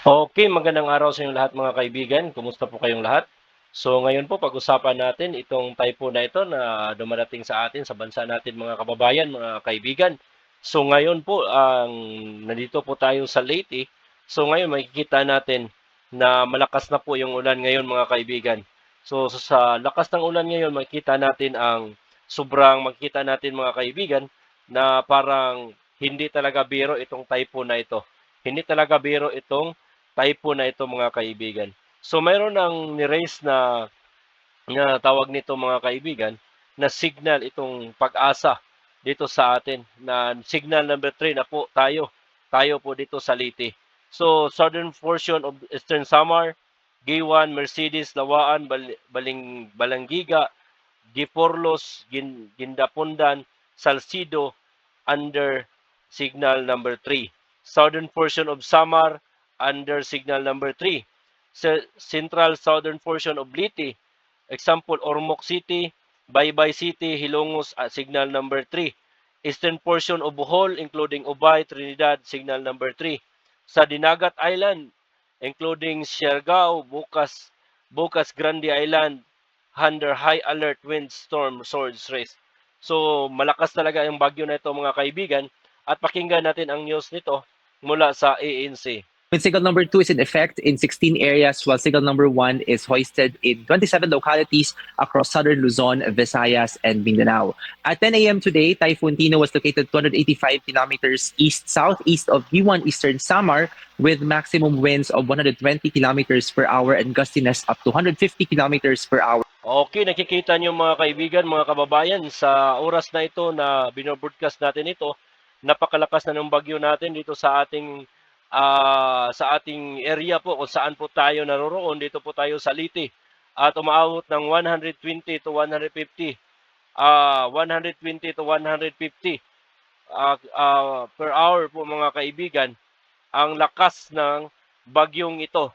Okay, magandang araw sa inyong lahat mga kaibigan. Kumusta po kayong lahat? So ngayon po pag-usapan natin itong typhoon na ito na dumarating sa atin, sa bansa natin mga kababayan, mga kaibigan. So ngayon po, nandito po tayo sa Leyte. So ngayon makikita natin na malakas na po yung ulan ngayon mga kaibigan. So sa lakas ng ulan ngayon, makikita natin mga kaibigan na parang hindi talaga biro itong typhoon na ito. Hindi talaga biro itong typhoon na ito mga kaibigan. So mayroon ng ni-raise na tawag nito mga kaibigan na signal itong pag-asa dito sa atin na signal number 3 na po tayo po dito sa Leyte. So southern portion of Eastern Samar, Giwan, Mercedes, Lawaan, Balangiga, Giporlos, Gindapundan, Salcido under signal number 3. Southern portion of Samar under signal number 3. Central southern portion of Leyte, example Ormoc City, Baybay City, Hilongos at signal number 3. Eastern portion of Bohol including Ubay, Trinidad, signal number 3. Sa Dinagat Island including Siargao, Bukas Grande Island, under high alert windstorm surge risk. So malakas talaga yung bagyo na ito mga kaibigan at pakinggan natin ang news nito mula sa ANC. Wind signal number 2 is in effect in 16 areas, while signal number 1 is hoisted in 27 localities across southern Luzon, Visayas, and Mindanao. At 10 a.m. today, Typhoon Tino was located 285 kilometers east-southeast of Giwan, Eastern Samar, with maximum winds of 120 kilometers per hour and gustiness up to 150 kilometers per hour. Okay, nakikita niyo mga kaibigan, mga kababayan, sa oras na ito na binobroadcast natin ito, napakalakas na ng bagyo natin dito sa ating area po kung saan po tayo naroroon. Dito po tayo sa Leyte at umaabot ng 120 to 150 per hour po mga kaibigan ang lakas ng bagyong ito.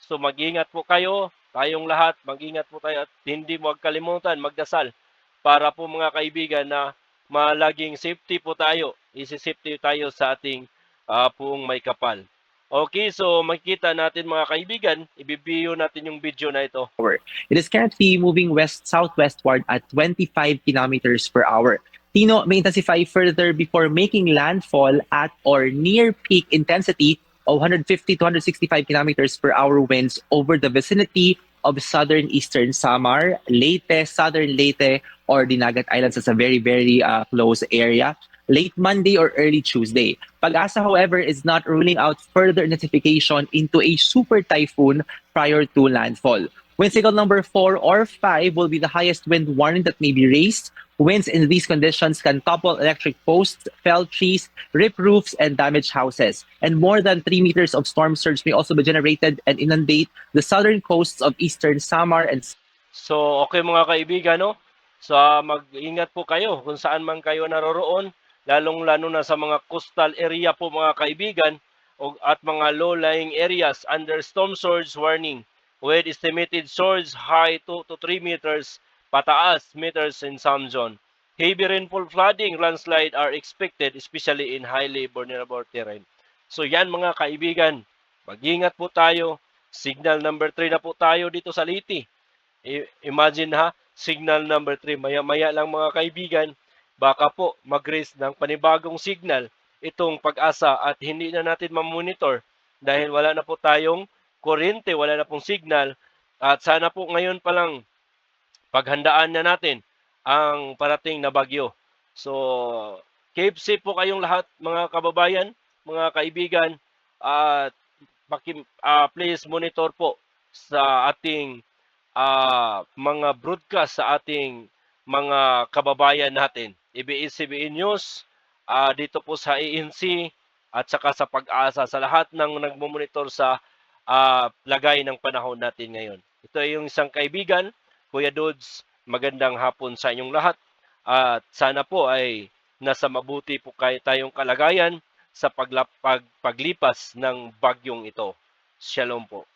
So mag-ingat po kayo, tayong lahat, mag-ingat po tayo at hindi huwag kalimutan magdasal para po mga kaibigan na malaging safety po tayo. Isi-safety tayo sa ating puong may kapal. Okay, so makikita natin mga kaibigan, ibibigyo natin yung video na ito. It is currently moving west-southwestward at 25 kilometers per hour. Tino may intensify further before making landfall at or near peak intensity of 150 to 165 kilometers per hour winds over the vicinity of southern eastern Samar, Leyte, southern Leyte, or Dinagat Islands. It's a very, very close area. Late Monday or early Tuesday. Pag-asa, however, is not ruling out further intensification into a super typhoon prior to landfall. Wind signal number 4 or 5 will be the highest wind warning that may be raised. Winds in these conditions can topple electric posts, fell trees, rip roofs, and damage houses. And more than 3 meters of storm surge may also be generated and inundate the southern coasts of eastern Samar and... So, okay mga kaibigan, no? So, mag-ingat po kayo kung saan man kayo naroroon, lalong-lalo na sa mga coastal area po mga kaibigan at mga low-lying areas under storm surge warning with estimated surge high 2 to 3 meters pataas meters in some zone. Heavy rainfall, flooding, landslide are expected especially in highly vulnerable terrain. So yan mga kaibigan, mag-ingat po tayo. Signal number 3 na po tayo dito sa Leyte. Imagine ha, signal number 3, maya-maya lang mga kaibigan, baka po mag-raise ng panibagong signal itong pag-asa at hindi na natin mamonitor dahil wala na po tayong kuryente, wala na pong signal at sana po ngayon pa lang paghandaan na natin ang parating na bagyo. So, keep safe po kayong lahat mga kababayan, mga kaibigan at please monitor po sa ating mga broadcast sa ating mga kababayan natin. ABS-CBN News, dito po sa ANC at saka sa Pag-asa sa lahat ng nagmomonitor sa lagay ng panahon natin ngayon. Ito ay yung isang kaibigan, Kuya Dudes, magandang hapon sa inyong lahat at sana po ay nasa mabuti po tayong kalagayan sa paglipas ng bagyong ito. Shalom po.